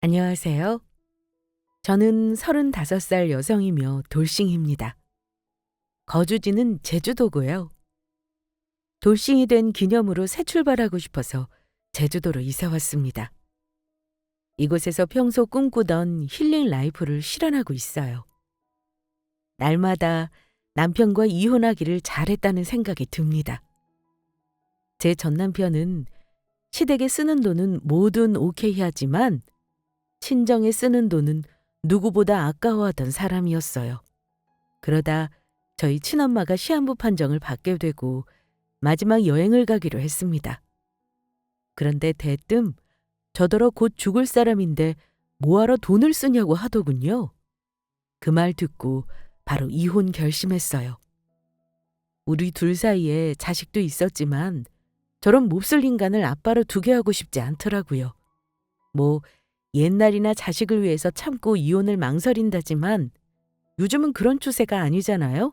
안녕하세요. 저는 35살 여성이며 돌싱입니다. 거주지는 제주도고요. 돌싱이 된 기념으로 새 출발하고 싶어서 제주도로 이사 왔습니다. 이곳에서 평소 꿈꾸던 힐링 라이프를 실현하고 있어요. 날마다 남편과 이혼하기를 잘했다는 생각이 듭니다. 제 전 남편은 시댁에 쓰는 돈은 뭐든 오케이 하지만 친정에 쓰는 돈은 누구보다 아까워하던 사람이었어요. 그러다 저희 친엄마가 시한부 판정을 받게 되고 마지막 여행을 가기로 했습니다. 그런데 대뜸 저더러 곧 죽을 사람인데 뭐하러 돈을 쓰냐고 하더군요. 그 말 듣고 바로 이혼 결심했어요. 우리 둘 사이에 자식도 있었지만 저런 몹쓸 인간을 아빠로 두게 하고 싶지 않더라고요. 뭐 옛날이나 자식을 위해서 참고 이혼을 망설인다지만 요즘은 그런 추세가 아니잖아요.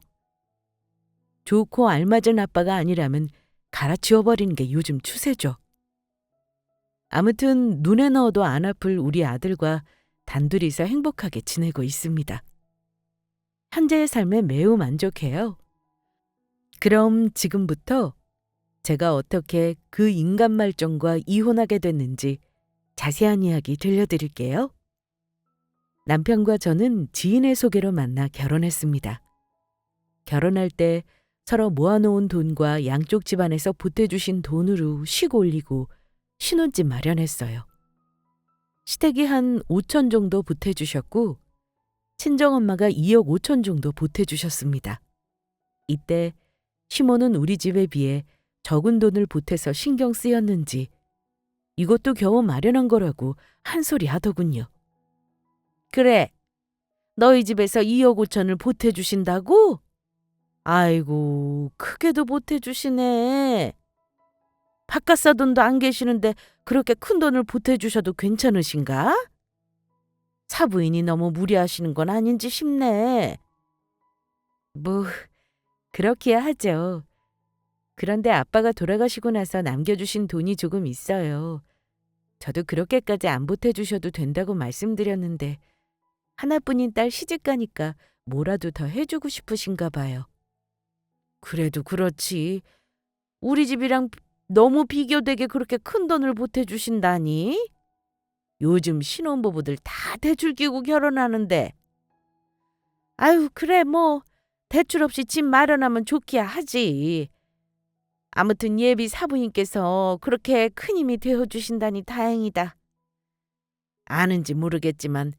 좋고 알맞은 아빠가 아니라면 갈아치워버리는 게 요즘 추세죠. 아무튼 눈에 넣어도 안 아플 우리 아들과 단둘이서 행복하게 지내고 있습니다. 현재의 삶에 매우 만족해요. 그럼 지금부터 제가 어떻게 그 인간 말종과 이혼하게 됐는지 자세한 이야기 들려드릴게요. 남편과 저는 지인의 소개로 만나 결혼했습니다. 결혼할 때 서로 모아놓은 돈과 양쪽 집안에서 보태주신 돈으로 식 올리고 신혼집 마련했어요. 시댁이 한 5천 정도 보태주셨고 친정엄마가 2억 5천 정도 보태주셨습니다. 이때 시모는 우리 집에 비해 적은 돈을 보태서 신경 쓰였는지 이것도 겨우 마련한 거라고 한 소리 하더군요. 그래, 너희 집에서 2억 5천을 보태주신다고? 아이고, 크게도 보태주시네. 바깥 사돈도 안 계시는데 그렇게 큰 돈을 보태주셔도 괜찮으신가? 사부인이 너무 무리하시는 건 아닌지 싶네. 뭐, 그렇기야 하죠. 그런데 아빠가 돌아가시고 나서 남겨주신 돈이 조금 있어요. 저도 그렇게까지 안 보태주셔도 된다고 말씀드렸는데 하나뿐인 딸 시집가니까 뭐라도 더 해주고 싶으신가 봐요. 그래도 그렇지. 우리 집이랑 너무 비교되게 그렇게 큰 돈을 보태주신다니? 요즘 신혼부부들 다 대출 끼고 결혼하는데. 아유, 그래 뭐 대출 없이 집 마련하면 좋기야 하지. 아무튼 예비 사부인께서 그렇게 큰 힘이 되어주신다니 다행이다. 아는지 모르겠지만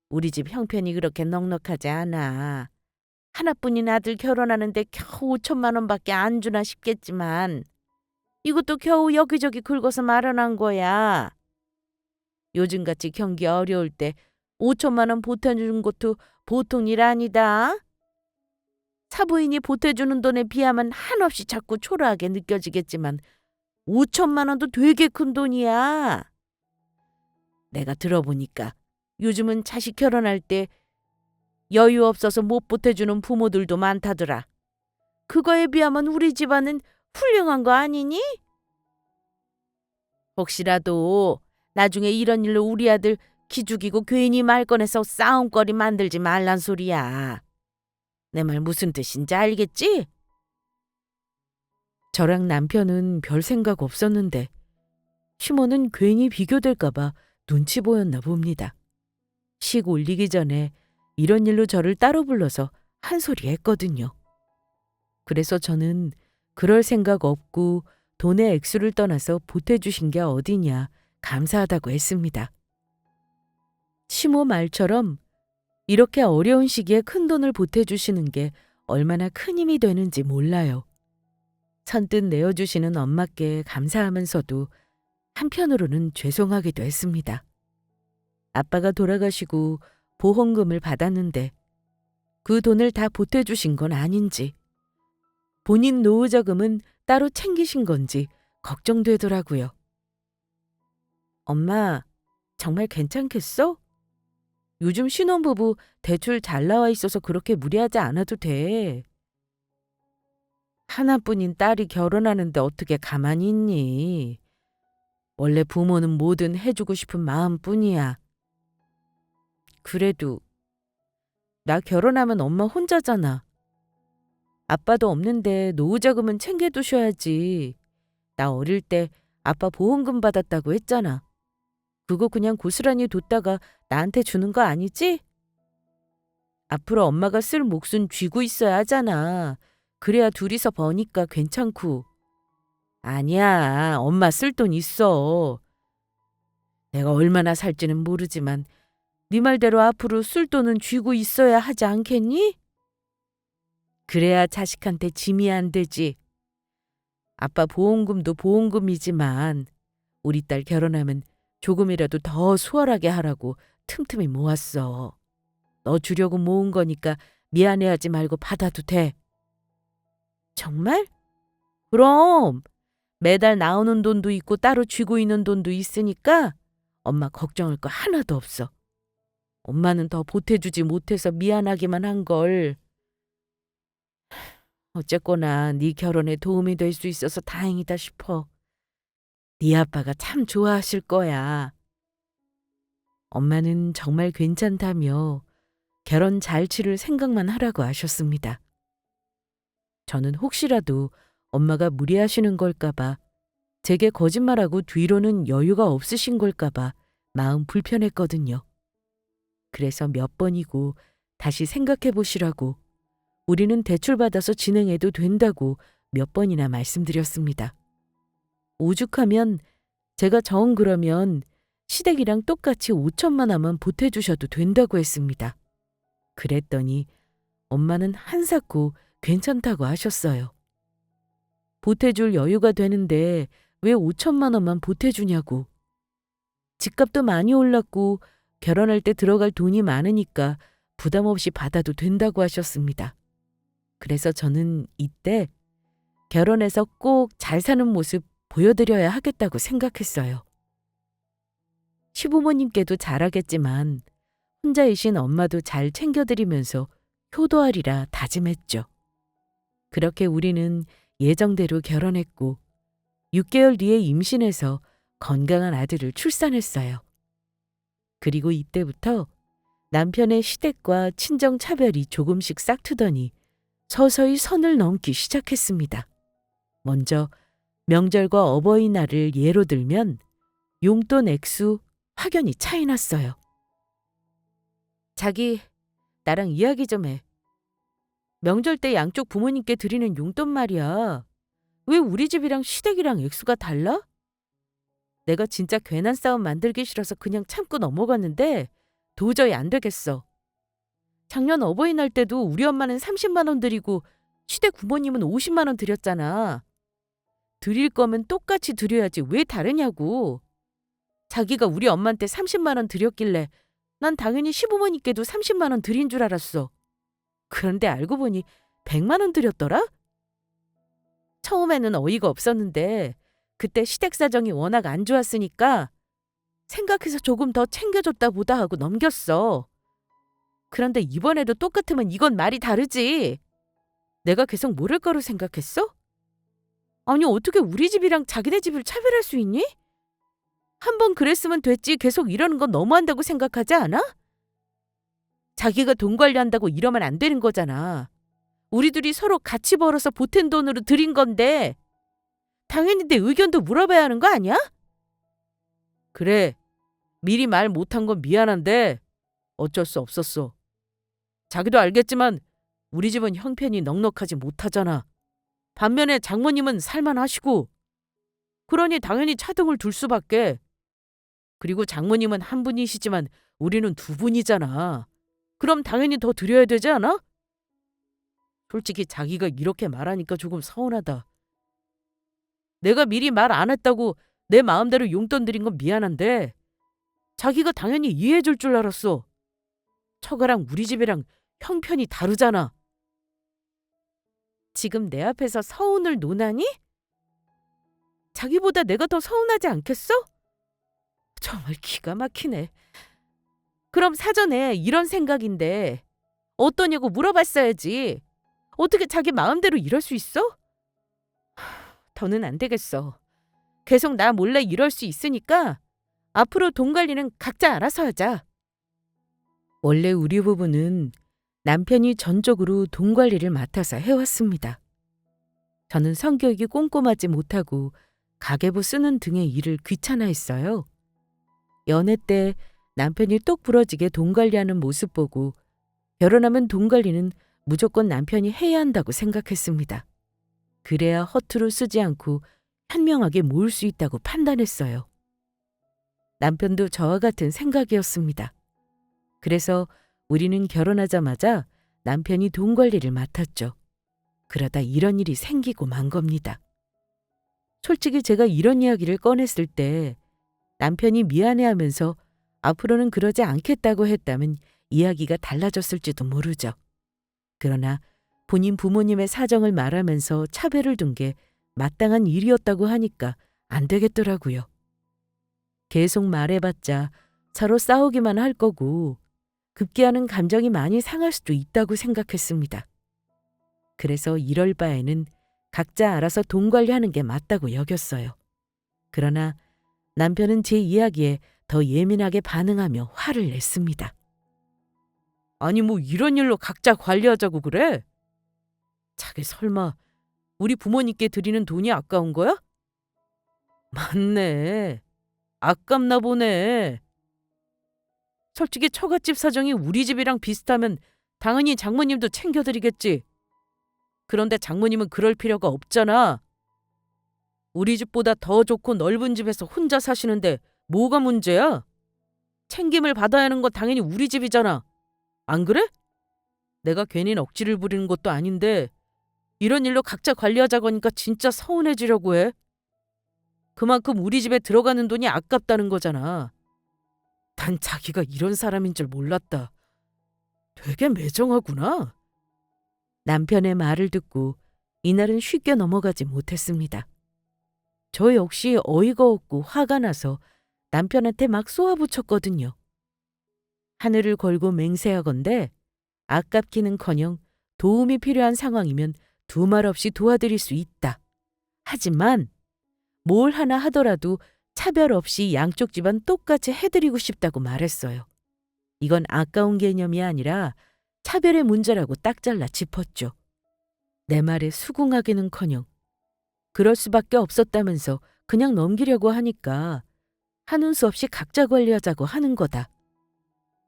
우리 집 형편이 그렇게 넉넉하지 않아. 하나뿐인 아들 결혼하는데 겨우 5천만 원밖에 안 주나 싶겠지만 이것도 겨우 여기저기 긁어서 마련한 거야. 요즘같이 경기 어려울 때 5천만 원 보태주는 것도 보통 일 아니다. 사부인이 보태주는 돈에 비하면 한없이 자꾸 초라하게 느껴지겠지만 5천만 원도 되게 큰 돈이야. 내가 들어보니까 요즘은 자식 결혼할 때 여유 없어서 못 보태주는 부모들도 많다더라. 그거에 비하면 우리 집안은 훌륭한 거 아니니? 혹시라도 나중에 이런 일로 우리 아들 기죽이고 괜히 말 꺼내서 싸움거리 만들지 말란 소리야. 내 말 무슨 뜻인지 알겠지? 저랑 남편은 별 생각 없었는데 시모는 괜히 비교될까 봐 눈치 보였나 봅니다. 식 올리기 전에 이런 일로 저를 따로 불러서 한 소리 했거든요. 그래서 저는 그럴 생각 없고 돈의 액수를 떠나서 보태주신 게 어디냐 감사하다고 했습니다. 시모 말처럼 이렇게 어려운 시기에 큰 돈을 보태주시는 게 얼마나 큰 힘이 되는지 몰라요. 선뜻 내어주시는 엄마께 감사하면서도 한편으로는 죄송하기도 했습니다. 아빠가 돌아가시고 보험금을 받았는데 그 돈을 다 보태주신 건 아닌지 본인 노후자금은 따로 챙기신 건지 걱정되더라고요. 엄마, 정말 괜찮겠어? 요즘 신혼부부 대출 잘 나와 있어서 그렇게 무리하지 않아도 돼. 하나뿐인 딸이 결혼하는데 어떻게 가만히 있니? 원래 부모는 뭐든 해주고 싶은 마음뿐이야. 그래도 나 결혼하면 엄마 혼자잖아. 아빠도 없는데 노후 자금은 챙겨두셔야지. 나 어릴 때 아빠 보험금 받았다고 했잖아. 그거 그냥 고스란히 뒀다가 나한테 주는 거 아니지? 앞으로 엄마가 쓸 몫은 쥐고 있어야 하잖아. 그래야 둘이서 버니까 괜찮고. 아니야, 엄마 쓸 돈 있어. 내가 얼마나 살지는 모르지만 네 말대로 앞으로 쓸 돈은 쥐고 있어야 하지 않겠니? 그래야 자식한테 짐이 안 되지. 아빠 보험금도 보험금이지만 우리 딸 결혼하면 조금이라도 더 수월하게 하라고 틈틈이 모았어. 너 주려고 모은 거니까 미안해하지 말고 받아도 돼. 정말? 그럼 매달 나오는 돈도 있고 따로 쥐고 있는 돈도 있으니까 엄마 걱정할 거 하나도 없어. 엄마는 더 보태주지 못해서 미안하기만 한걸. 어쨌거나 네 결혼에 도움이 될 수 있어서 다행이다 싶어. 네 아빠가 참 좋아하실 거야. 엄마는 정말 괜찮다며 결혼 잘 치를 생각만 하라고 하셨습니다. 저는 혹시라도 엄마가 무리하시는 걸까봐, 제게 거짓말하고 뒤로는 여유가 없으신 걸까봐 마음 불편했거든요. 그래서 몇 번이고 다시 생각해 보시라고, 우리는 대출받아서 진행해도 된다고 몇 번이나 말씀드렸습니다. 오죽하면 제가 정 그러면 시댁이랑 똑같이 5천만 원만 보태주셔도 된다고 했습니다. 그랬더니 엄마는 한사코 괜찮다고 하셨어요. 보태줄 여유가 되는데 왜 5천만 원만 보태주냐고. 집값도 많이 올랐고 결혼할 때 들어갈 돈이 많으니까 부담 없이 받아도 된다고 하셨습니다. 그래서 저는 이때 결혼해서 꼭 잘 사는 모습 보여드려야 하겠다고 생각했어요. 시부모님께도 잘하겠지만 혼자이신 엄마도 잘 챙겨드리면서 효도하리라 다짐했죠. 그렇게 우리는 예정대로 결혼했고 6개월 뒤에 임신해서 건강한 아들을 출산했어요. 그리고 이때부터 남편의 시댁과 친정 차별이 조금씩 싹트더니 서서히 선을 넘기 시작했습니다. 먼저 명절과 어버이날을 예로 들면 용돈 액수 확연히 차이 났어요. 자기, 나랑 이야기 좀 해. 명절 때 양쪽 부모님께 드리는 용돈 말이야. 왜 우리 집이랑 시댁이랑 액수가 달라? 내가 진짜 괜한 싸움 만들기 싫어서 그냥 참고 넘어갔는데 도저히 안 되겠어. 작년 어버이날 때도 우리 엄마는 30만 원 드리고 시댁 부모님은 50만 원 드렸잖아. 드릴 거면 똑같이 드려야지 왜 다르냐고. 자기가 우리 엄마한테 30만 원 드렸길래 난 당연히 시부모님께도 30만 원 드린 줄 알았어. 그런데 알고 보니 100만 원 드렸더라? 처음에는 어이가 없었는데 그때 시댁 사정이 워낙 안 좋았으니까 생각해서 조금 더 챙겨줬다 보다 하고 넘겼어. 그런데 이번에도 똑같으면 이건 말이 다르지. 내가 계속 모를 거로 생각했어? 아니 어떻게 우리 집이랑 자기네 집을 차별할 수 있니? 한 번 그랬으면 됐지 계속 이러는 건 너무한다고 생각하지 않아? 자기가 돈 관리한다고 이러면 안 되는 거잖아. 우리 둘이 서로 같이 벌어서 보탠 돈으로 드린 건데 당연히 내 의견도 물어봐야 하는 거 아니야? 그래, 미리 말 못한 건 미안한데 어쩔 수 없었어. 자기도 알겠지만 우리 집은 형편이 넉넉하지 못하잖아. 반면에 장모님은 살만하시고 그러니 당연히 차등을 둘 수밖에. 그리고 장모님은 한 분이시지만 우리는 두 분이잖아. 그럼 당연히 더 드려야 되지 않아? 솔직히 자기가 이렇게 말하니까 조금 서운하다. 내가 미리 말 안 했다고 내 마음대로 용돈 드린 건 미안한데 자기가 당연히 이해해 줄 줄 알았어. 처가랑 우리 집이랑 형편이 다르잖아. 지금 내 앞에서 서운을 논하니? 자기보다 내가 더 서운하지 않겠어? 정말 기가 막히네. 그럼 사전에 이런 생각인데 어떠냐고 물어봤어야지. 어떻게 자기 마음대로 이럴 수 있어? 더는 안 되겠어. 계속 나 몰래 이럴 수 있으니까 앞으로 돈 관리는 각자 알아서 하자. 원래 우리 부부는 남편이 전적으로 돈 관리를 맡아서 해왔습니다. 저는 성격이 꼼꼼하지 못하고 가계부 쓰는 등의 일을 귀찮아했어요. 연애 때 남편이 똑 부러지게 돈 관리하는 모습 보고 결혼하면 돈 관리는 무조건 남편이 해야 한다고 생각했습니다. 그래야 허투루 쓰지 않고 현명하게 모을 수 있다고 판단했어요. 남편도 저와 같은 생각이었습니다. 그래서 우리는 결혼하자마자 남편이 돈 관리를 맡았죠. 그러다 이런 일이 생기고 만 겁니다. 솔직히 제가 이런 이야기를 꺼냈을 때 남편이 미안해하면서 앞으로는 그러지 않겠다고 했다면 이야기가 달라졌을지도 모르죠. 그러나 본인 부모님의 사정을 말하면서 차별을 둔 게 마땅한 일이었다고 하니까 안 되겠더라고요. 계속 말해봤자 서로 싸우기만 할 거고 급기야는 감정이 많이 상할 수도 있다고 생각했습니다. 그래서 이럴 바에는 각자 알아서 돈 관리하는 게 맞다고 여겼어요. 그러나 남편은 제 이야기에 더 예민하게 반응하며 화를 냈습니다. 아니 뭐 이런 일로 각자 관리하자고 그래? 자기 설마 우리 부모님께 드리는 돈이 아까운 거야? 맞네. 아깝나 보네. 솔직히 처갓집 사정이 우리 집이랑 비슷하면 당연히 장모님도 챙겨드리겠지. 그런데 장모님은 그럴 필요가 없잖아. 우리 집보다 더 좋고 넓은 집에서 혼자 사시는데 뭐가 문제야? 챙김을 받아야 하는 건 당연히 우리 집이잖아. 안 그래? 내가 괜히 억지를 부리는 것도 아닌데 이런 일로 각자 관리하자고 하니까 진짜 서운해지려고 해. 그만큼 우리 집에 들어가는 돈이 아깝다는 거잖아. 난 자기가 이런 사람인 줄 몰랐다. 되게 매정하구나. 남편의 말을 듣고 이날은 쉽게 넘어가지 못했습니다. 저 역시 어이가 없고 화가 나서 남편한테 막 쏘아붙였거든요. 하늘을 걸고 맹세하건대 아깝기는커녕 도움이 필요한 상황이면 두말 없이 도와드릴 수 있다. 하지만 뭘 하나 하더라도 차별 없이 양쪽 집안 똑같이 해드리고 싶다고 말했어요. 이건 아까운 개념이 아니라 차별의 문제라고 딱 잘라 짚었죠. 내 말에 수긍하기는커녕 그럴 수밖에 없었다면서 그냥 넘기려고 하니까 하는 수 없이 각자 관리하자고 하는 거다.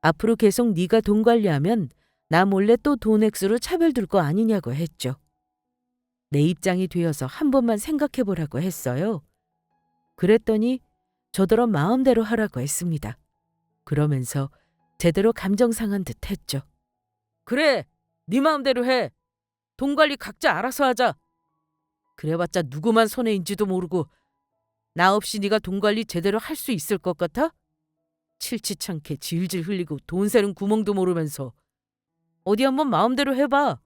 앞으로 계속 네가 돈 관리하면 나 몰래 또 돈 액수로 차별 둘 거 아니냐고 했죠. 내 입장이 되어서 한 번만 생각해보라고 했어요. 그랬더니 저더러 마음대로 하라고 했습니다. 그러면서 제대로 감정 상한 듯 했죠. 그래, 네 마음대로 해. 돈 관리 각자 알아서 하자. 그래봤자 누구만 손해인지도 모르고 나 없이 네가 돈 관리 제대로 할 수 있을 것 같아? 칠치찮게 질질 흘리고 돈 새는 구멍도 모르면서 어디 한번 마음대로 해봐.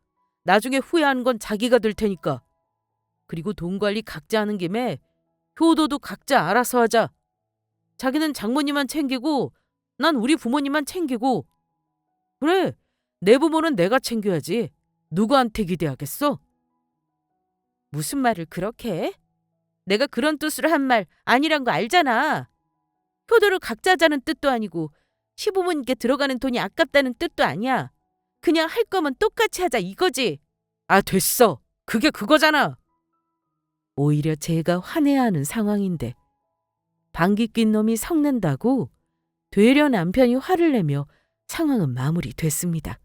나중에 후회하는 건 자기가 될 테니까. 그리고 돈 관리 각자 하는 김에 효도도 각자 알아서 하자. 자기는 장모님만 챙기고 난 우리 부모님만 챙기고. 그래, 내 부모는 내가 챙겨야지. 누구한테 기대하겠어? 무슨 말을 그렇게 해? 내가 그런 뜻으로 한 말 아니란 거 알잖아. 효도를 각자 하자는 뜻도 아니고 시부모님께 들어가는 돈이 아깝다는 뜻도 아니야. 그냥 할 거면 똑같이 하자 이거지. 아, 됐어. 그게 그거잖아. 오히려 제가 화내야 하는 상황인데 방귀 낀 놈이 성낸다고 되려 남편이 화를 내며 상황은 마무리됐습니다.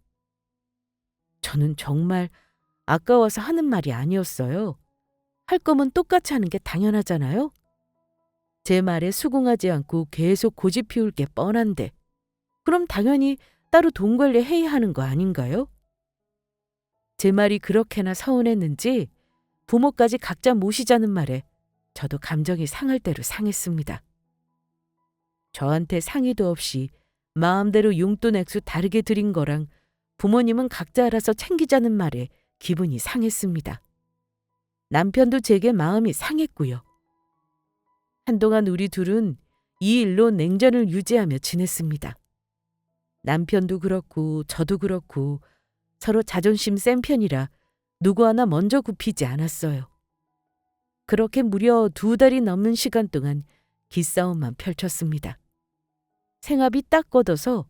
저는 정말 아까워서 하는 말이 아니었어요. 할 거면 똑같이 하는 게 당연하잖아요. 제 말에 수긍하지 않고 계속 고집 피울 게 뻔한데 그럼 당연히 따로 돈 관리해야 하는 거 아닌가요? 제 말이 그렇게나 서운했는지 부모까지 각자 모시자는 말에 저도 감정이 상할 대로 상했습니다. 저한테 상의도 없이 마음대로 용돈 액수 다르게 드린 거랑 부모님은 각자 알아서 챙기자는 말에 기분이 상했습니다. 남편도 제게 마음이 상했고요. 한동안 우리 둘은 이 일로 냉전을 유지하며 지냈습니다. 남편도 그렇고 저도 그렇고 서로 자존심 센 편이라 누구 하나 먼저 굽히지 않았어요. 그렇게 무려 2달이 넘는 시간 동안 기싸움만 펼쳤습니다. 생합이 딱 걷어서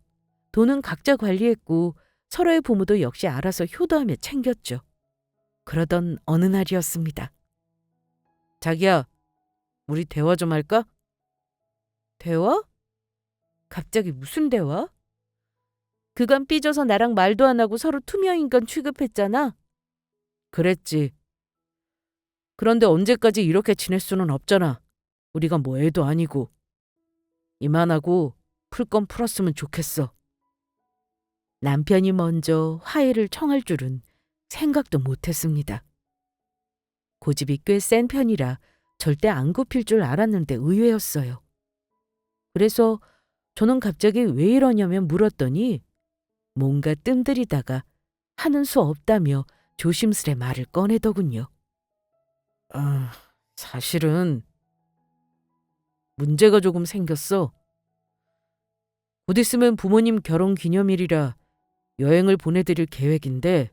돈은 각자 관리했고 서로의 부모도 역시 알아서 효도하며 챙겼죠. 그러던 어느 날이었습니다. 자기야, 우리 대화 좀 할까? 대화? 갑자기 무슨 대화? 그간 삐져서 나랑 말도 안 하고 서로 투명인간 취급했잖아. 그랬지. 그런데 언제까지 이렇게 지낼 수는 없잖아. 우리가 뭐 애도 아니고. 이만하고 풀 건 풀었으면 좋겠어. 남편이 먼저 화해를 청할 줄은 생각도 못했습니다. 고집이 꽤 센 편이라 절대 안 굽힐 줄 알았는데 의외였어요. 그래서 저는 갑자기 왜 이러냐며 물었더니 뭔가 뜸들이다가 하는 수 없다며 조심스레 말을 꺼내더군요. 사실은 문제가 조금 생겼어. 곧 있으면 부모님 결혼 기념일이라 여행을 보내드릴 계획인데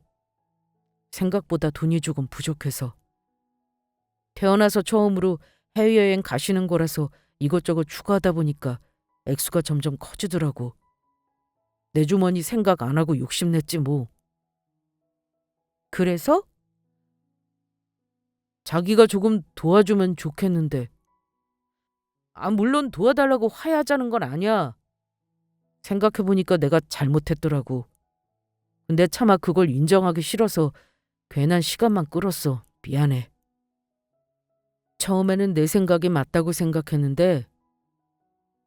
생각보다 돈이 조금 부족해서 태어나서 처음으로 해외여행 가시는 거라서 이것저것 추가하다 보니까 액수가 점점 커지더라고. 내 주머니 생각 안 하고 욕심냈지 뭐. 그래서? 자기가 조금 도와주면 좋겠는데. 물론 도와달라고 화해하자는 건 아니야. 생각해보니까 내가 잘못했더라고. 근데 차마 그걸 인정하기 싫어서 괜한 시간만 끌었어. 미안해. 처음에는 내 생각이 맞다고 생각했는데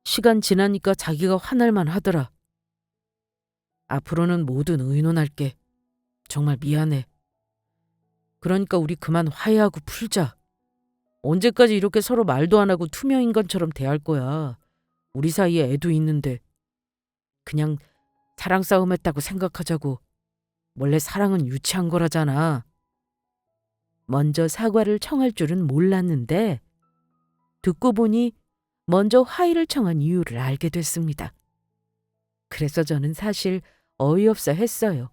시간 지나니까 자기가 화날만 하더라. 앞으로는 뭐든 의논할게. 정말 미안해. 그러니까 우리 그만 화해하고 풀자. 언제까지 이렇게 서로 말도 안 하고 투명인간처럼 대할 거야. 우리 사이에 애도 있는데. 그냥 사랑 싸움 했다고 생각하자고. 원래 사랑은 유치한 거라잖아. 먼저 사과를 청할 줄은 몰랐는데 듣고 보니 먼저 화해를 청한 이유를 알게 됐습니다. 그래서 저는 사실 어이없어 했어요.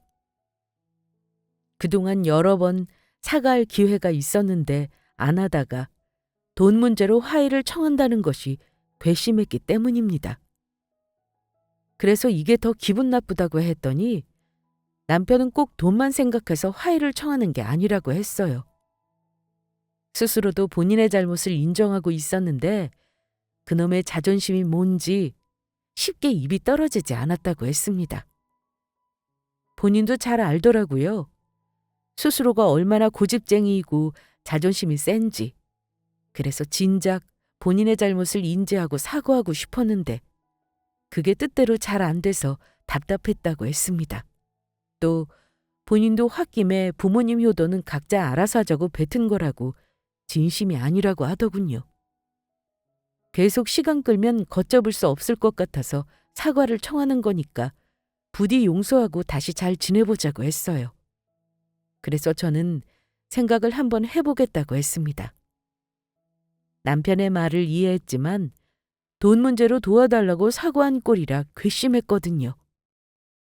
그동안 여러 번 사과할 기회가 있었는데 안 하다가 돈 문제로 화해를 청한다는 것이 괘씸했기 때문입니다. 그래서 이게 더 기분 나쁘다고 했더니 남편은 꼭 돈만 생각해서 화해를 청하는 게 아니라고 했어요. 스스로도 본인의 잘못을 인정하고 있었는데 그놈의 자존심이 뭔지 쉽게 입이 떨어지지 않았다고 했습니다. 본인도 잘 알더라고요. 스스로가 얼마나 고집쟁이이고 자존심이 센지. 그래서 진작 본인의 잘못을 인지하고 사과하고 싶었는데 그게 뜻대로 잘 안 돼서 답답했다고 했습니다. 또 본인도 홧김에 부모님 효도는 각자 알아서 하자고 뱉은 거라고 진심이 아니라고 하더군요. 계속 시간 끌면 걷잡을 수 없을 것 같아서 사과를 청하는 거니까 부디 용서하고 다시 잘 지내보자고 했어요. 그래서 저는 생각을 한번 해보겠다고 했습니다. 남편의 말을 이해했지만 돈 문제로 도와달라고 사과한 꼴이라 괘씸했거든요.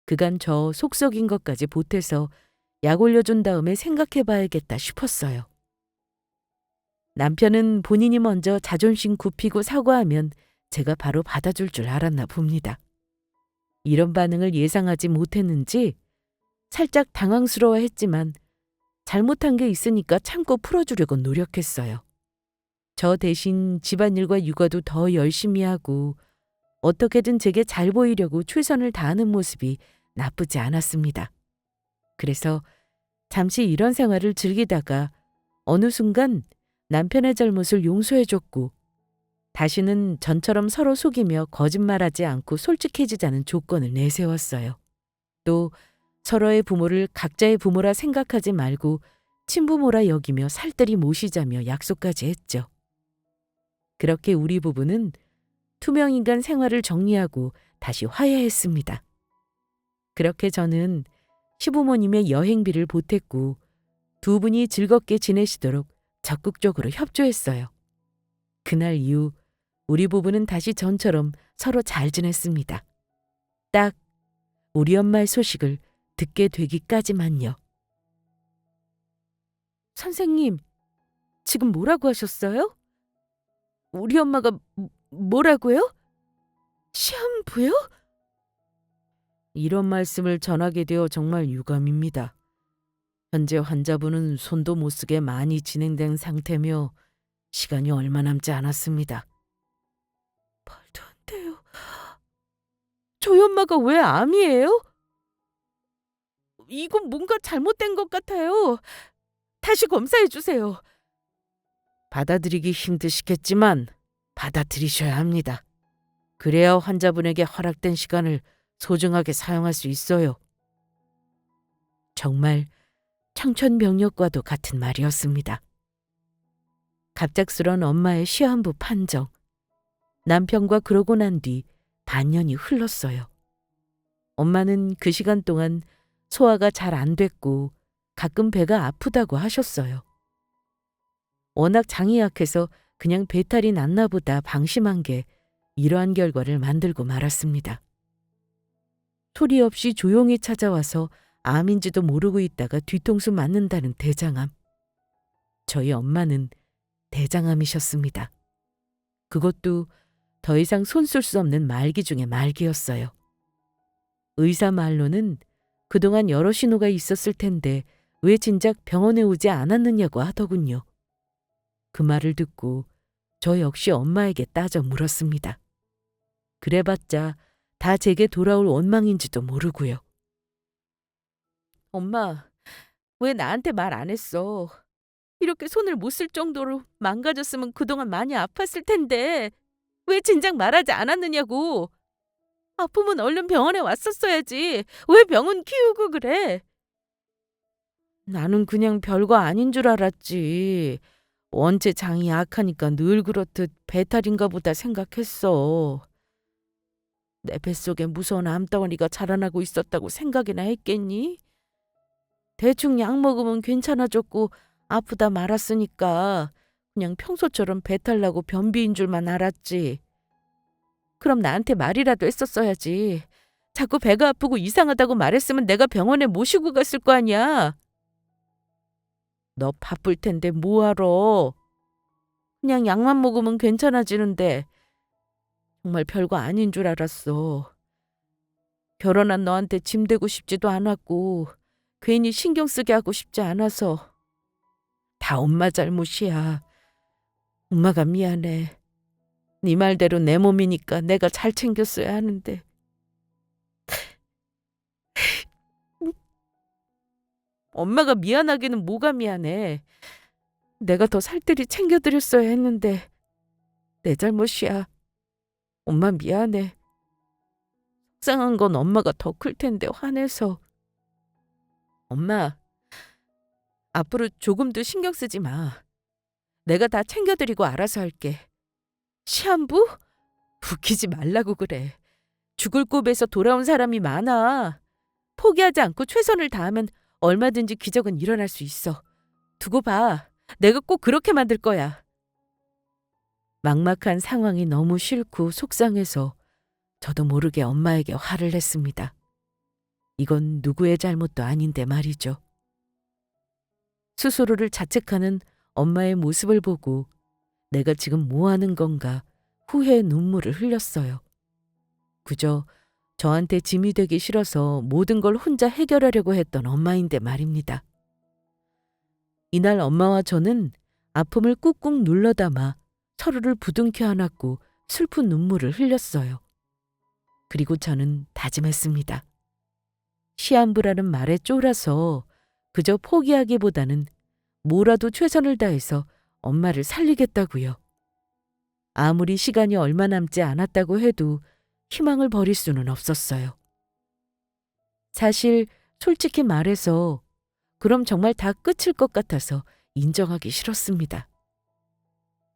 그간 저 속썩인 것까지 보태서 약 올려준 다음에 생각해봐야겠다 싶었어요. 남편은 본인이 먼저 자존심 굽히고 사과하면 제가 바로 받아줄 줄 알았나 봅니다. 이런 반응을 예상하지 못했는지 살짝 당황스러워했지만 잘못한 게 있으니까 참고 풀어주려고 노력했어요. 저 대신 집안일과 육아도 더 열심히 하고 어떻게든 제게 잘 보이려고 최선을 다하는 모습이 나쁘지 않았습니다. 그래서 잠시 이런 생활을 즐기다가 어느 순간 남편의 잘못을 용서해줬고 다시는 전처럼 서로 속이며 거짓말하지 않고 솔직해지자는 조건을 내세웠어요. 또 서로의 부모를 각자의 부모라 생각하지 말고 친부모라 여기며 살뜰히 모시자며 약속까지 했죠. 그렇게 우리 부부는 투명인간 생활을 정리하고 다시 화해했습니다. 그렇게 저는 시부모님의 여행비를 보탰고 두 분이 즐겁게 지내시도록 적극적으로 협조했어요. 그날 이후 우리 부부는 다시 전처럼 서로 잘 지냈습니다. 딱 우리 엄마의 소식을 듣게 되기까지만요. 선생님, 지금 뭐라고 하셨어요? 우리 엄마가 뭐라고요? 시한부요? 이런 말씀을 전하게 되어 정말 유감입니다. 현재 환자분은 손도 못 쓰게 많이 진행된 상태며 시간이 얼마 남지 않았습니다. 말도 안 돼요. 저희 엄마가 왜 암이에요? 이건 뭔가 잘못된 것 같아요. 다시 검사해 주세요. 받아들이기 힘드시겠지만 받아들이셔야 합니다. 그래야 환자분에게 허락된 시간을 소중하게 사용할 수 있어요. 정말 청천벽력과도 같은 말이었습니다. 갑작스런 엄마의 시한부 판정. 남편과 그러고 난 뒤 반년이 흘렀어요. 엄마는 그 시간 동안 소화가 잘 안 됐고 가끔 배가 아프다고 하셨어요. 워낙 장이 약해서 그냥 배탈이 났나 보다 방심한 게 이러한 결과를 만들고 말았습니다. 소리 없이 조용히 찾아와서 암인지도 모르고 있다가 뒤통수 맞는다는 대장암. 저희 엄마는 대장암이셨습니다. 그것도 더 이상 손 쓸 수 없는 말기 중의 말기였어요. 의사 말로는 그동안 여러 신호가 있었을 텐데 왜 진작 병원에 오지 않았느냐고 하더군요. 그 말을 듣고 저 역시 엄마에게 따져 물었습니다. 그래봤자 다 제게 돌아올 원망인지도 모르고요. 엄마, 왜 나한테 말 안 했어? 이렇게 손을 못 쓸 정도로 망가졌으면 그동안 많이 아팠을 텐데 왜 진작 말하지 않았느냐고. 아프면 얼른 병원에 왔었어야지. 왜 병원 키우고 그래? 나는 그냥 별거 아닌 줄 알았지. 원체 장이 약하니까 늘 그렇듯 배탈인가 보다 생각했어. 내 뱃속에 무서운 암덩어리가 자라나고 있었다고 생각이나 했겠니? 대충 약 먹으면 괜찮아졌고 아프다 말았으니까 그냥 평소처럼 배탈 나고 변비인 줄만 알았지. 그럼 나한테 말이라도 했었어야지. 자꾸 배가 아프고 이상하다고 말했으면 내가 병원에 모시고 갔을 거 아니야. 너 바쁠 텐데 뭐하러. 그냥 약만 먹으면 괜찮아지는데 정말 별거 아닌 줄 알았어. 결혼한 너한테 짐 되고 싶지도 않았고 괜히 신경 쓰게 하고 싶지 않아서. 다 엄마 잘못이야. 엄마가 미안해. 네 말대로 내 몸이니까 내가 잘 챙겼어야 하는데. 엄마가 미안하기는 뭐가 미안해. 내가 더 살뜰히 챙겨드렸어야 했는데 내 잘못이야. 엄마 미안해. 속상한 건 엄마가 더 클 텐데 화내서. 엄마, 앞으로 조금도 신경 쓰지 마. 내가 다 챙겨드리고 알아서 할게. 시한부? 웃기지 말라고 그래. 죽을 굽에서 돌아온 사람이 많아. 포기하지 않고 최선을 다하면 얼마든지 기적은 일어날 수 있어. 두고 봐. 내가 꼭 그렇게 만들 거야. 막막한 상황이 너무 싫고 속상해서 저도 모르게 엄마에게 화를 냈습니다. 이건 누구의 잘못도 아닌데 말이죠. 스스로를 자책하는 엄마의 모습을 보고 내가 지금 뭐 하는 건가 후회의 눈물을 흘렸어요. 그저 저한테 짐이 되기 싫어서 모든 걸 혼자 해결하려고 했던 엄마인데 말입니다. 이날 엄마와 저는 아픔을 꾹꾹 눌러 담아 서로를 부둥켜 안았고 슬픈 눈물을 흘렸어요. 그리고 저는 다짐했습니다. 시한부라는 말에 쫄아서 그저 포기하기보다는 뭐라도 최선을 다해서 엄마를 살리겠다고요. 아무리 시간이 얼마 남지 않았다고 해도 희망을 버릴 수는 없었어요. 사실 솔직히 말해서 그럼 정말 다 끝일 것 같아서 인정하기 싫었습니다.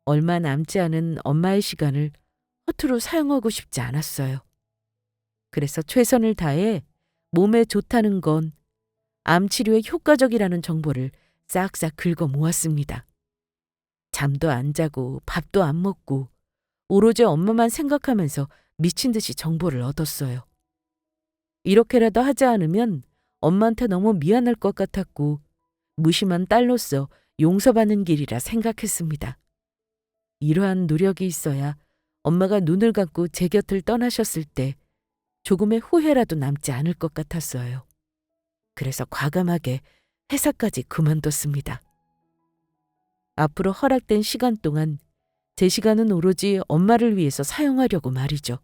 얼마 남지 않은 엄마의 시간을 허투루 사용하고 싶지 않았어요. 그래서 최선을 다해 몸에 좋다는 건 암 치료에 효과적이라는 정보를 싹싹 긁어 모았습니다. 잠도 안 자고 밥도 안 먹고 오로지 엄마만 생각하면서 미친 듯이 정보를 얻었어요. 이렇게라도 하지 않으면 엄마한테 너무 미안할 것 같았고 무심한 딸로서 용서받는 길이라 생각했습니다. 이러한 노력이 있어야 엄마가 눈을 감고 제 곁을 떠나셨을 때 조금의 후회라도 남지 않을 것 같았어요. 그래서 과감하게 회사까지 그만뒀습니다. 앞으로 허락된 시간 동안 제 시간은 오로지 엄마를 위해서 사용하려고 말이죠.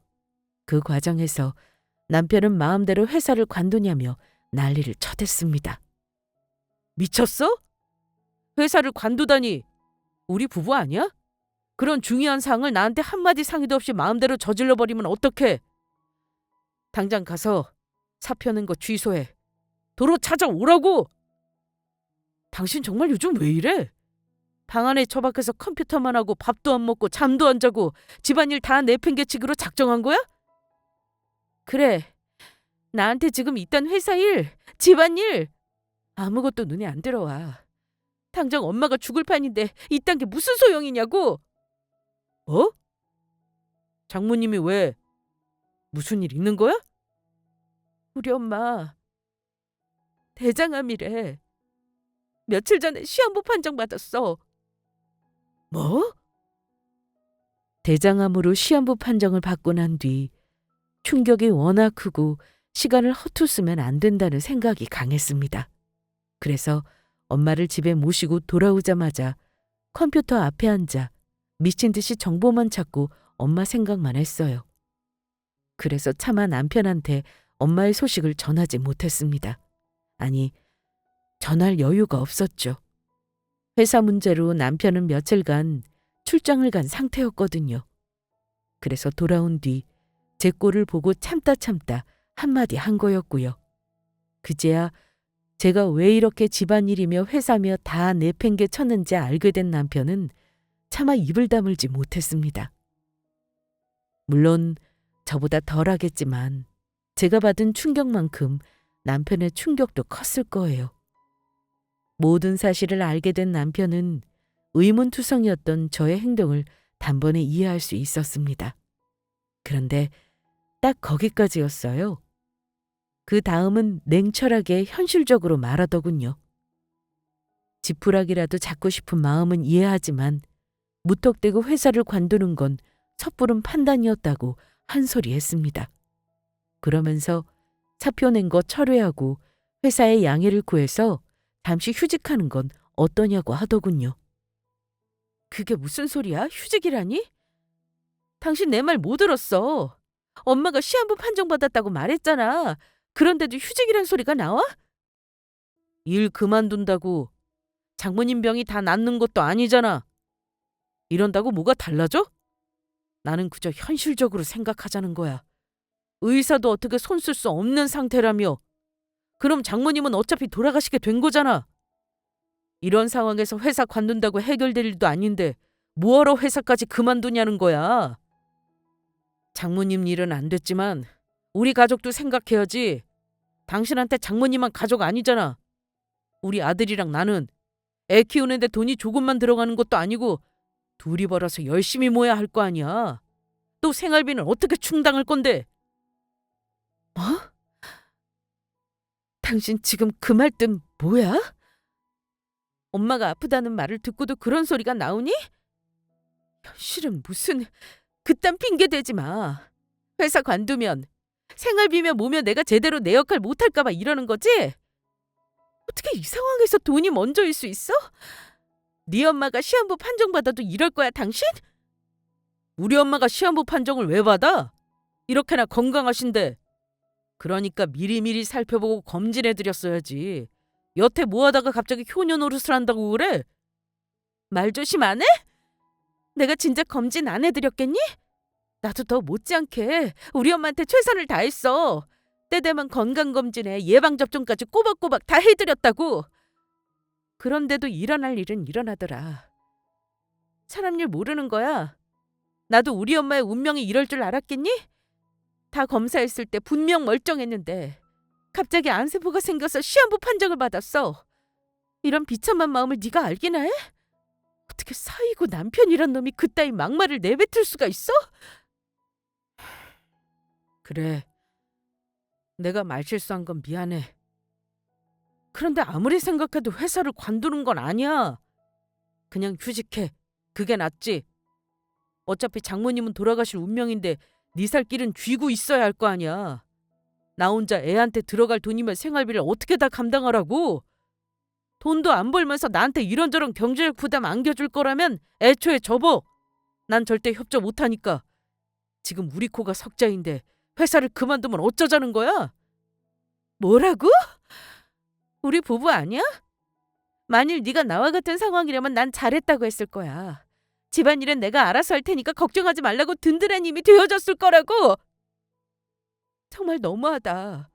그 과정에서 남편은 마음대로 회사를 관두냐며 난리를 쳐댔습니다. 미쳤어? 회사를 관두다니. 우리 부부 아니야? 그런 중요한 사항을 나한테 한마디 상의도 없이 마음대로 저질러 버리면 어떡해? 당장 가서 사표 낸 거 취소해. 도로 찾아오라고! 당신 정말 요즘 왜 이래? 방 안에 처박혀서 컴퓨터만 하고 밥도 안 먹고 잠도 안 자고 집안일 다 내팽개치기로 작정한 거야? 그래. 나한테 지금 이딴 회사 일, 집안일 아무것도 눈에 안 들어와. 당장 엄마가 죽을 판인데 이딴 게 무슨 소용이냐고. 어? 장모님이 왜? 무슨 일 있는 거야? 우리 엄마 대장암이래. 며칠 전에 시한부 판정 받았어. 뭐? 대장암으로 시한부 판정을 받고 난 뒤 충격이 워낙 크고 시간을 허투 쓰면 안 된다는 생각이 강했습니다. 그래서 엄마를 집에 모시고 돌아오자마자 컴퓨터 앞에 앉아 미친 듯이 정보만 찾고 엄마 생각만 했어요. 그래서 차마 남편한테 엄마의 소식을 전하지 못했습니다. 아니, 전할 여유가 없었죠. 회사 문제로 남편은 며칠간 출장을 간 상태였거든요. 그래서 돌아온 뒤 제 꼴을 보고 참다 한마디 한 거였고요. 그제야 제가 왜 이렇게 집안일이며 회사며 다 내팽개 쳤는지 알게 된 남편은 차마 입을 다물지 못했습니다. 물론 저보다 덜하겠지만 제가 받은 충격만큼 남편의 충격도 컸을 거예요. 모든 사실을 알게 된 남편은 의문투성이었던 저의 행동을 단번에 이해할 수 있었습니다. 그런데 딱 거기까지였어요. 그 다음은 냉철하게 현실적으로 말하더군요. 지푸라기라도 잡고 싶은 마음은 이해하지만 무턱대고 회사를 관두는 건 섣부른 판단이었다고 한 소리 했습니다. 그러면서 사표 낸 거 철회하고 회사에 양해를 구해서 잠시 휴직하는 건 어떠냐고 하더군요. 그게 무슨 소리야? 휴직이라니? 당신 내 말 못 들었어. 엄마가 시한부 판정받았다고 말했잖아. 그런데도 휴직이란 소리가 나와? 일 그만둔다고 장모님 병이 다 낫는 것도 아니잖아. 이런다고 뭐가 달라져? 나는 그저 현실적으로 생각하자는 거야. 의사도 어떻게 손 쓸 수 없는 상태라며. 그럼 장모님은 어차피 돌아가시게 된 거잖아. 이런 상황에서 회사 관둔다고 해결될 일도 아닌데 뭐하러 회사까지 그만두냐는 거야. 장모님 일은 안 됐지만 우리 가족도 생각해야지. 당신한테 장모님만 가족 아니잖아. 우리 아들이랑 나는 애 키우는데 돈이 조금만 들어가는 것도 아니고 둘이 벌어서 열심히 모아야 할 거 아니야. 또 생활비는 어떻게 충당할 건데? 뭐? 당신 지금 그 말뜻 뭐야? 엄마가 아프다는 말을 듣고도 그런 소리가 나오니? 현실은 무슨 그딴 핑계 대지 마. 회사 관두면 생활비며 뭐며 내가 제대로 내 역할 못할까 봐 이러는 거지? 어떻게 이 상황에서 돈이 먼저일 수 있어? 네 엄마가 시한부 판정받아도 이럴 거야 당신? 우리 엄마가 시한부 판정을 왜 받아? 이렇게나 건강하신데. 그러니까 미리미리 살펴보고 검진해드렸어야지. 여태 뭐하다가 갑자기 효녀 노릇을 한다고 그래? 말 조심 안 해? 내가 진작 검진 안 해드렸겠니? 나도 더 못지않게 우리 엄마한테 최선을 다했어. 때 되면 건강검진에 예방접종까지 꼬박꼬박 다 해드렸다고. 그런데도 일어날 일은 일어나더라. 사람 일 모르는 거야. 나도 우리 엄마의 운명이 이럴 줄 알았겠니? 다 검사했을 때 분명 멀쩡했는데 갑자기 암세포가 생겨서 시한부 판정을 받았어. 이런 비참한 마음을 네가 알기나 해? 어떻게 사위고 남편이란 놈이 그따위 막말을 내뱉을 수가 있어? 그래, 내가 말실수한 건 미안해. 그런데 아무리 생각해도 회사를 관두는 건 아니야. 그냥 휴직해. 그게 낫지. 어차피 장모님은 돌아가실 운명인데 네 살 길은 쥐고 있어야 할 거 아니야. 나 혼자 애한테 들어갈 돈이면 생활비를 어떻게 다 감당하라고? 돈도 안 벌면서 나한테 이런저런 경제적 부담 안겨줄 거라면 애초에 접어. 난 절대 협조 못하니까. 지금 우리 코가 석자인데 회사를 그만두면 어쩌자는 거야? 뭐라고? 우리 부부 아니야? 만일 네가 나와 같은 상황이라면 난 잘했다고 했을 거야. 집안일은 내가 알아서 할 테니까 걱정하지 말라고 든든한 힘이 되어줬을 거라고. 정말 너무하다.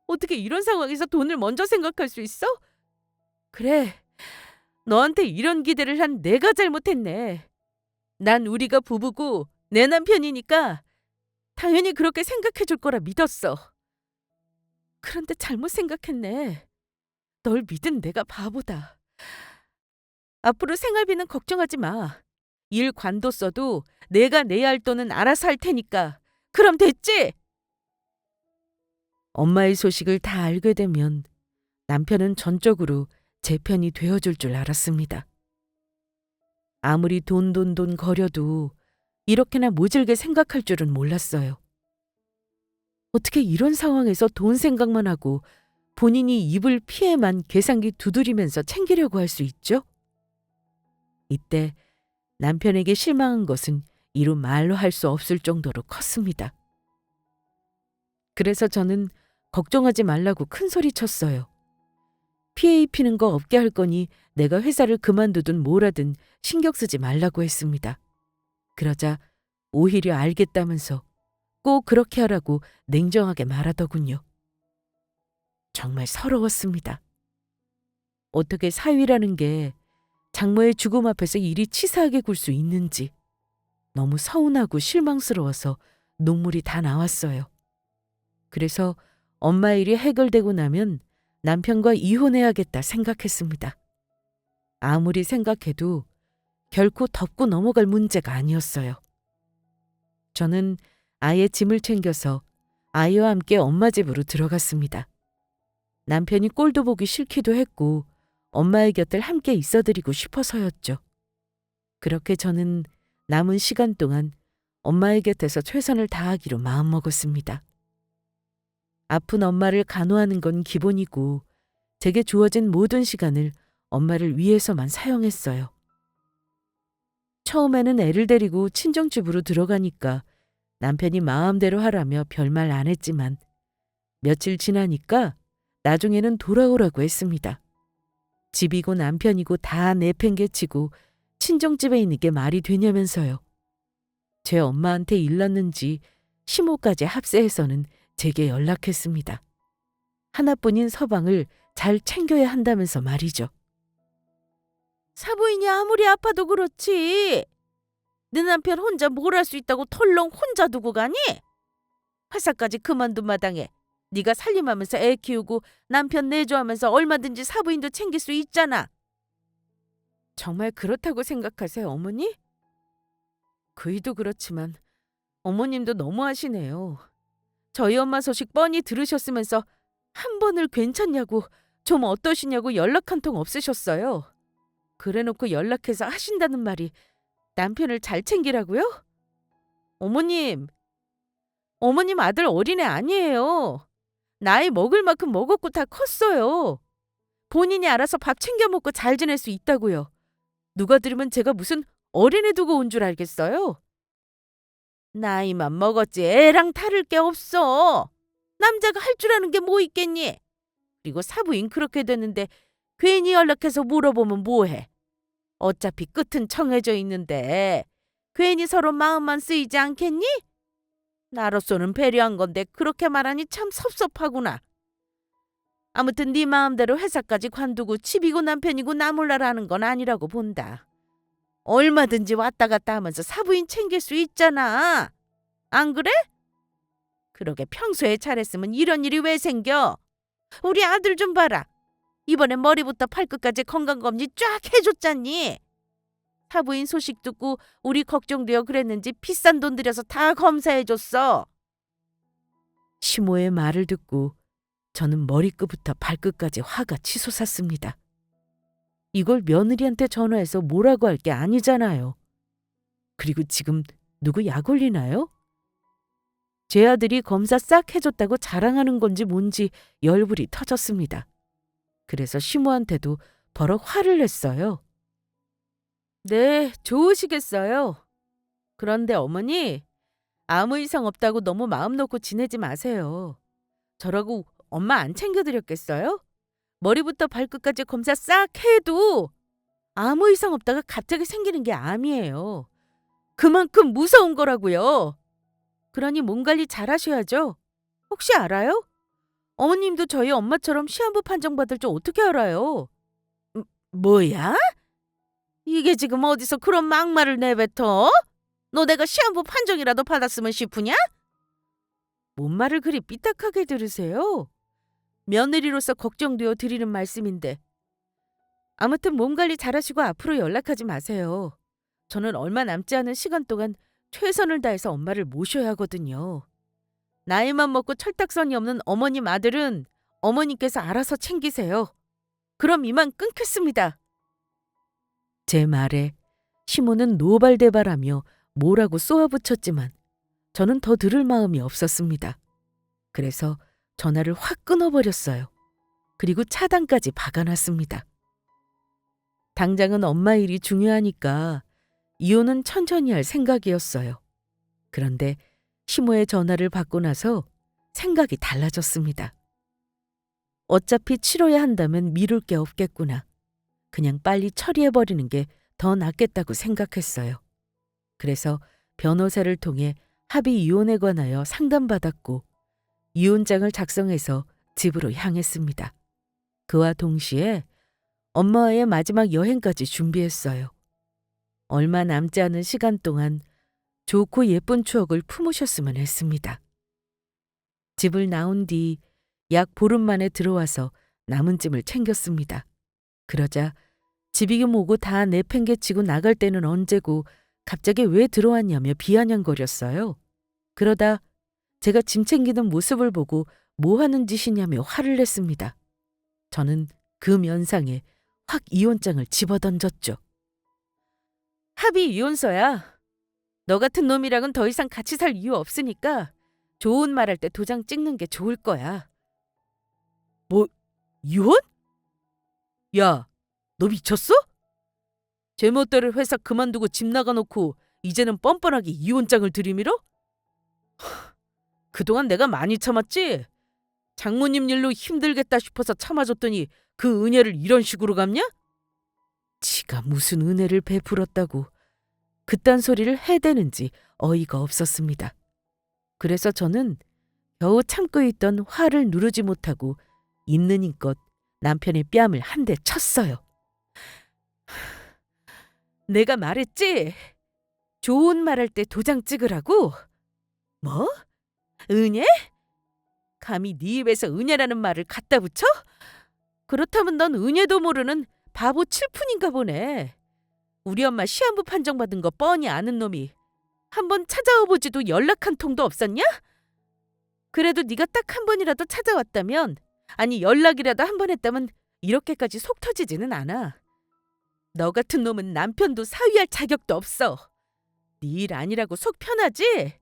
어떻게 이런 상황에서 돈을 먼저 생각할 수 있어? 그래, 너한테 이런 기대를 한 내가 잘못했네. 난 우리가 부부고 내 남편이니까 당연히 그렇게 생각해 줄 거라 믿었어. 그런데 잘못 생각했네. 널 믿은 내가 바보다. 앞으로 생활비는 걱정하지 마. 일 관뒀어도 내가 내야 할 돈은 알아서 할 테니까. 그럼 됐지? 엄마의 소식을 다 알게 되면 남편은 전적으로 제 편이 되어줄 줄 알았습니다. 아무리 돈 거려도 이렇게나 모질게 생각할 줄은 몰랐어요. 어떻게 이런 상황에서 돈 생각만 하고 본인이 입을 피해만 계산기 두드리면서 챙기려고 할 수 있죠? 이때 남편에게 실망한 것은 이루 말로 할 수 없을 정도로 컸습니다. 그래서 저는 걱정하지 말라고 큰 소리 쳤어요. 피해 입히는 거 없게 할 거니 내가 회사를 그만두든 뭐라든 신경 쓰지 말라고 했습니다. 그러자 오히려 알겠다면서 꼭 그렇게 하라고 냉정하게 말하더군요. 정말 서러웠습니다. 어떻게 사위라는 게 장모의 죽음 앞에서 이리 치사하게 굴 수 있는지 너무 서운하고 실망스러워서 눈물이 다 나왔어요. 그래서 엄마 일이 해결되고 나면 남편과 이혼해야겠다 생각했습니다. 아무리 생각해도 결코 덮고 넘어갈 문제가 아니었어요. 저는 아이의 짐을 챙겨서 아이와 함께 엄마 집으로 들어갔습니다. 남편이 꼴도 보기 싫기도 했고 엄마의 곁을 함께 있어드리고 싶어서였죠. 그렇게 저는 남은 시간 동안 엄마의 곁에서 최선을 다하기로 마음먹었습니다. 아픈 엄마를 간호하는 건 기본이고 제게 주어진 모든 시간을 엄마를 위해서만 사용했어요. 처음에는 애를 데리고 친정집으로 들어가니까 남편이 마음대로 하라며 별말 안 했지만 며칠 지나니까 나중에는 돌아오라고 했습니다. 집이고 남편이고 다 내팽개치고 친정집에 있는 게 말이 되냐면서요. 제 엄마한테 일렀는지 시모까지 합세해서는 제게 연락했습니다. 하나뿐인 서방을 잘 챙겨야 한다면서 말이죠. 사부인이 아무리 아파도 그렇지. 내 남편 혼자 뭘 할 수 있다고 털렁 혼자 두고 가니? 회사까지 그만둔 마당에 네가 살림하면서 애 키우고 남편 내조하면서 얼마든지 사부인도 챙길 수 있잖아. 정말 그렇다고 생각하세요, 어머니? 그이도 그렇지만 어머님도 너무하시네요. 저희 엄마 소식 뻔히 들으셨으면서 한 번을 괜찮냐고 좀 어떠시냐고 연락 한 통 없으셨어요. 그래놓고 연락해서 하신다는 말이 남편을 잘 챙기라고요? 어머님 아들 어린애 아니에요. 나이 먹을 만큼 먹었고 다 컸어요. 본인이 알아서 밥 챙겨 먹고 잘 지낼 수 있다고요. 누가 들으면 제가 무슨 어린애 두고 온 줄 알겠어요? 나이만 먹었지 애랑 다를 게 없어. 남자가 할 줄 아는 게 뭐 있겠니? 그리고 사부인 그렇게 됐는데 괜히 연락해서 물어보면 뭐해? 어차피 끝은 정해져 있는데 괜히 서로 마음만 쓰이지 않겠니? 나로서는 배려한 건데 그렇게 말하니 참 섭섭하구나. 아무튼 네 마음대로 회사까지 관두고 집이고 남편이고 나 몰라라는 건 아니라고 본다. 얼마든지 왔다 갔다 하면서 사부인 챙길 수 있잖아. 안 그래? 그러게 평소에 잘했으면 이런 일이 왜 생겨? 우리 아들 좀 봐라. 이번에 머리부터 발끝까지 건강검진 쫙 해줬잖니. 사부인 소식 듣고 우리 걱정되어 그랬는지 비싼 돈 들여서 다 검사해줬어. 시모의 말을 듣고 저는 머리끝부터 발끝까지 화가 치솟았습니다. 이걸 며느리한테 전화해서 뭐라고 할 게 아니잖아요. 그리고 지금 누구 약 올리나요? 제 아들이 검사 싹 해줬다고 자랑하는 건지 뭔지 열불이 터졌습니다. 그래서 시모한테도 버럭 화를 냈어요. 네, 좋으시겠어요. 그런데 어머니, 아무 이상 없다고 너무 마음 놓고 지내지 마세요. 저라고 엄마 안 챙겨드렸겠어요? 머리부터 발끝까지 검사 싹 해도 아무 이상 없다가 갑자기 생기는 게 암이에요. 그만큼 무서운 거라고요. 그러니 몸 관리 잘 하셔야죠. 혹시 알아요? 어머님도 저희 엄마처럼 시한부 판정받을 줄 어떻게 알아요? 뭐야? 이게 지금 어디서 그런 막말을 내뱉어? 너 내가 시한부 판정이라도 받았으면 싶으냐? 뭔 말을 그리 삐딱하게 들으세요? 며느리로서 걱정되어 드리는 말씀인데. 아무튼 몸 관리 잘하시고 앞으로 연락하지 마세요. 저는 얼마 남지 않은 시간 동안 최선을 다해서 엄마를 모셔야 하거든요. 나이만 먹고 철딱선이 없는 어머님 아들은 어머니께서 알아서 챙기세요. 그럼 이만 끊겠습니다. 제 말에 시모는 노발대발하며 뭐라고 쏘아붙였지만 저는 더 들을 마음이 없었습니다. 그래서 전화를 확 끊어버렸어요. 그리고 차단까지 박아놨습니다. 당장은 엄마 일이 중요하니까 이혼은 천천히 할 생각이었어요. 그런데 시모의 전화를 받고 나서 생각이 달라졌습니다. 어차피 치러야 한다면 미룰 게 없겠구나. 그냥 빨리 처리해버리는 게 더 낫겠다고 생각했어요. 그래서 변호사를 통해 합의 이혼에 관하여 상담받았고 이혼장을 작성해서 집으로 향했습니다. 그와 동시에 엄마와의 마지막 여행까지 준비했어요. 얼마 남지 않은 시간 동안 좋고 예쁜 추억을 품으셨으면 했습니다. 집을 나온 뒤 약 보름 만에 들어와서 남은 짐을 챙겼습니다. 그러자 집이기 뭐고 다 내팽개치고 나갈 때는 언제고 갑자기 왜 들어왔냐며 비아냥거렸어요. 그러다 제가 짐 챙기는 모습을 보고 뭐 하는 짓이냐며 화를 냈습니다. 저는 그 면상에 확 이혼장을 집어던졌죠. 합의 이혼서야. 너 같은 놈이랑은 더 이상 같이 살 이유 없으니까 좋은 말 할 때 도장 찍는 게 좋을 거야. 뭐, 이혼? 야, 너 미쳤어? 제멋대로 회사 그만두고 집 나가놓고 이제는 뻔뻔하게 이혼장을 들이밀어? 그동안 내가 많이 참았지? 장모님 일로 힘들겠다 싶어서 참아줬더니 그 은혜를 이런 식으로 갚냐? 지가 무슨 은혜를 베풀었다고 그딴 소리를 해대는지 어이가 없었습니다. 그래서 저는 겨우 참고 있던 화를 누르지 못하고 있는 힘껏 남편의 뺨을 한 대 쳤어요. 내가 말했지? 좋은 말 할 때 도장 찍으라고? 뭐? 은혜? 감히 네 입에서 은혜라는 말을 갖다 붙여? 그렇다면 넌 은혜도 모르는 바보 칠푼인가 보네. 우리 엄마 시한부 판정받은 거 뻔히 아는 놈이 한번 찾아와 보지도 연락 한 통도 없었냐? 그래도 네가 딱 한 번이라도 찾아왔다면, 아니 연락이라도 한 번 했다면 이렇게까지 속 터지지는 않아. 너 같은 놈은 남편도 사위할 자격도 없어. 네 일 아니라고 속 편하지?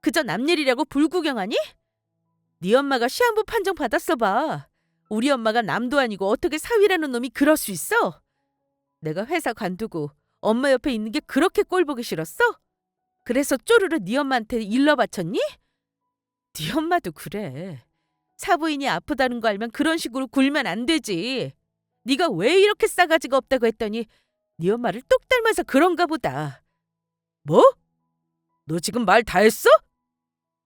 그저 남 일이라고 불구경하니? 네 엄마가 시한부 판정 받았어 봐. 우리 엄마가 남도 아니고 어떻게 사위라는 놈이 그럴 수 있어? 내가 회사 관두고 엄마 옆에 있는 게 그렇게 꼴보기 싫었어? 그래서 쪼르르 네 엄마한테 일러 바쳤니? 네 엄마도 그래. 사부인이 아프다는 거 알면 그런 식으로 굴면 안 되지. 네가 왜 이렇게 싸가지가 없다고 했더니 네 엄마를 똑 닮아서 그런가 보다. 뭐? 너 지금 말 다 했어?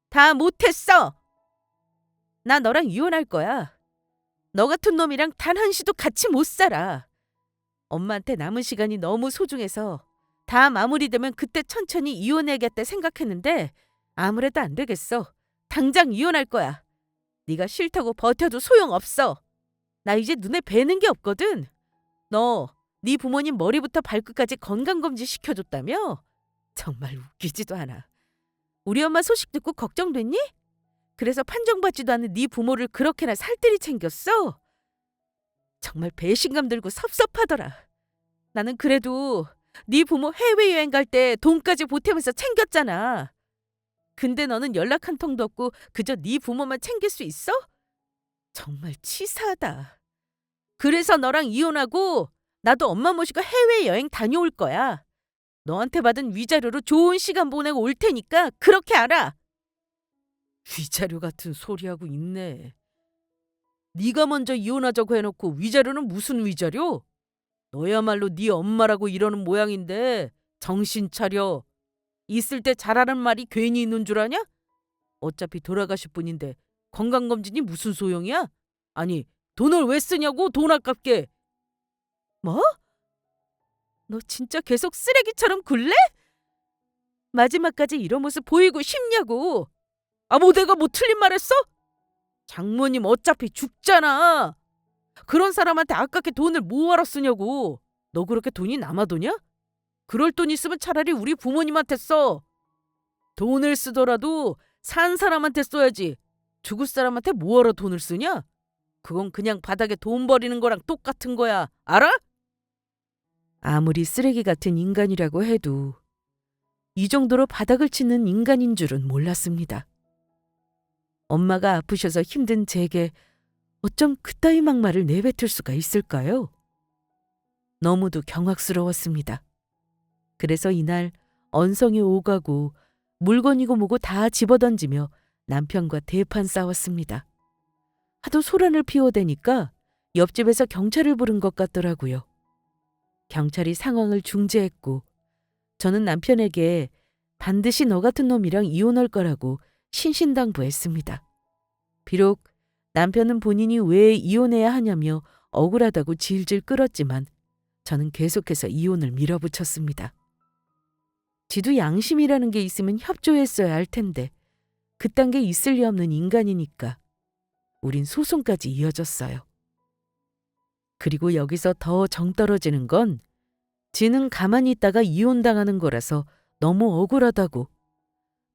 다 못했어. 나 너랑 이혼할 거야. 너 같은 놈이랑 단 한 시도 같이 못 살아. 엄마한테 남은 시간이 너무 소중해서 다 마무리되면 그때 천천히 이혼해야겠다 생각했는데 아무래도 안 되겠어. 당장 이혼할 거야. 네가 싫다고 버텨도 소용없어. 나 이제 눈에 뵈는 게 없거든. 너, 네 부모님 머리부터 발끝까지 건강검진 시켜줬다며? 정말 웃기지도 않아. 우리 엄마 소식 듣고 걱정됐니? 그래서 판정받지도 않은 네 부모를 그렇게나 살뜰히 챙겼어? 정말 배신감 들고 섭섭하더라. 나는 그래도 네 부모 해외여행 갈 때 돈까지 보태면서 챙겼잖아. 근데 너는 연락 한 통도 없고 그저 네 부모만 챙길 수 있어? 정말 치사하다. 그래서 너랑 이혼하고 나도 엄마 모시고 해외여행 다녀올 거야. 너한테 받은 위자료로 좋은 시간 보내고 올 테니까 그렇게 알아. 위자료 같은 소리하고 있네. 네가 먼저 이혼하자고 해놓고 위자료는 무슨 위자료? 너야말로 네 엄마라고 이러는 모양인데 정신 차려. 있을 때 잘하는 말이 괜히 있는 줄 아냐? 어차피 돌아가실 분인데 건강검진이 무슨 소용이야? 아니, 돈을 왜 쓰냐고, 돈 아깝게. 뭐? 너 진짜 계속 쓰레기처럼 굴래? 마지막까지 이런 모습 보이고 싶냐고. 아, 뭐 내가 뭐 틀린 말 했어? 장모님 어차피 죽잖아. 그런 사람한테 아깝게 돈을 뭐하러 쓰냐고. 너 그렇게 돈이 남아도냐? 그럴 돈 있으면 차라리 우리 부모님한테 써. 돈을 쓰더라도 산 사람한테 써야지. 죽을 사람한테 뭐하러 돈을 쓰냐? 그건 그냥 바닥에 돈 버리는 거랑 똑같은 거야. 알아? 아무리 쓰레기 같은 인간이라고 해도 이 정도로 바닥을 치는 인간인 줄은 몰랐습니다. 엄마가 아프셔서 힘든 제게 어쩜 그따위 막말을 내뱉을 수가 있을까요? 너무도 경악스러웠습니다. 그래서 이날 언성이 오가고 물건이고 뭐고 다 집어던지며 남편과 대판 싸웠습니다. 하도 소란을 피워대니까 옆집에서 경찰을 부른 것 같더라고요. 경찰이 상황을 중재했고 저는 남편에게 반드시 너 같은 놈이랑 이혼할 거라고 신신당부했습니다. 비록 남편은 본인이 왜 이혼해야 하냐며 억울하다고 질질 끌었지만 저는 계속해서 이혼을 밀어붙였습니다. 지도 양심이라는 게 있으면 협조했어야 할 텐데 그딴 게 있을 리 없는 인간이니까 우린 소송까지 이어졌어요. 그리고 여기서 더 정 떨어지는 건 지는 가만히 있다가 이혼당하는 거라서 너무 억울하다고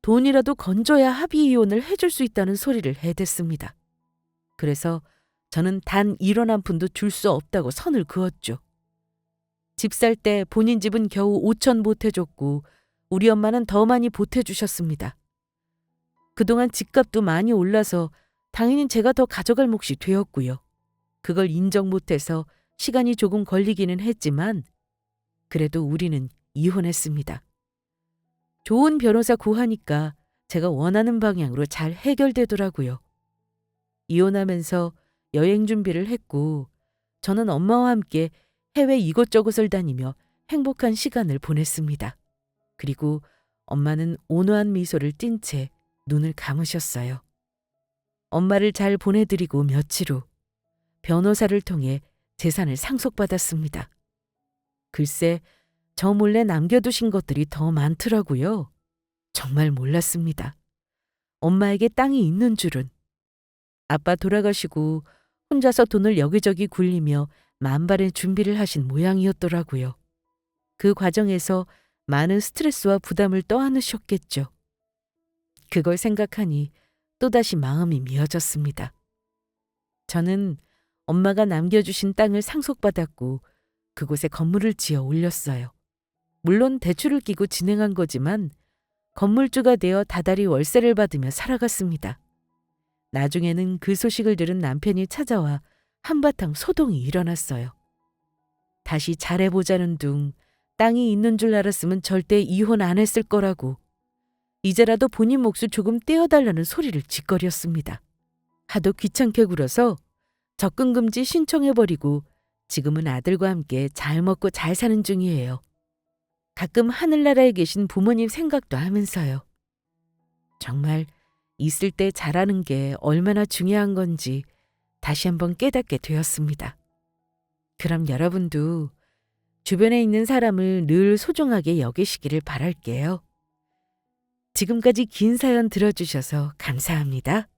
돈이라도 건져야 합의 이혼을 해줄 수 있다는 소리를 해댔습니다. 그래서 저는 단 1원 한 푼도 줄 수 없다고 선을 그었죠. 집 살 때 본인 집은 겨우 5천 보태줬고 우리 엄마는 더 많이 보태주셨습니다. 그동안 집값도 많이 올라서 당연히 제가 더 가져갈 몫이 되었고요. 그걸 인정 못해서 시간이 조금 걸리기는 했지만 그래도 우리는 이혼했습니다. 좋은 변호사 구하니까 제가 원하는 방향으로 잘 해결되더라고요. 이혼하면서 여행 준비를 했고 저는 엄마와 함께 해외 이곳저곳을 다니며 행복한 시간을 보냈습니다. 그리고 엄마는 온화한 미소를 띤 채 눈을 감으셨어요. 엄마를 잘 보내드리고 며칠 후 변호사를 통해 재산을 상속받았습니다. 글쎄, 저 몰래 남겨두신 것들이 더 많더라고요. 정말 몰랐습니다. 엄마에게 땅이 있는 줄은. 아빠 돌아가시고 혼자서 돈을 여기저기 굴리며 만반의 준비를 하신 모양이었더라고요. 그 과정에서 많은 스트레스와 부담을 떠안으셨겠죠. 그걸 생각하니 또다시 마음이 미어졌습니다. 저는 엄마가 남겨주신 땅을 상속받았고 그곳에 건물을 지어 올렸어요. 물론 대출을 끼고 진행한 거지만 건물주가 되어 다달이 월세를 받으며 살아갔습니다. 나중에는 그 소식을 들은 남편이 찾아와 한바탕 소동이 일어났어요. 다시 잘해보자는 둥 땅이 있는 줄 알았으면 절대 이혼 안 했을 거라고 이제라도 본인 몫을 조금 떼어달라는 소리를 짓거렸습니다. 하도 귀찮게 굴어서 접근금지 신청해버리고 지금은 아들과 함께 잘 먹고 잘 사는 중이에요. 가끔 하늘나라에 계신 부모님 생각도 하면서요. 정말 있을 때 잘하는 게 얼마나 중요한 건지 다시 한번 깨닫게 되었습니다. 그럼 여러분도 주변에 있는 사람을 늘 소중하게 여기시기를 바랄게요. 지금까지 긴 사연 들어주셔서 감사합니다.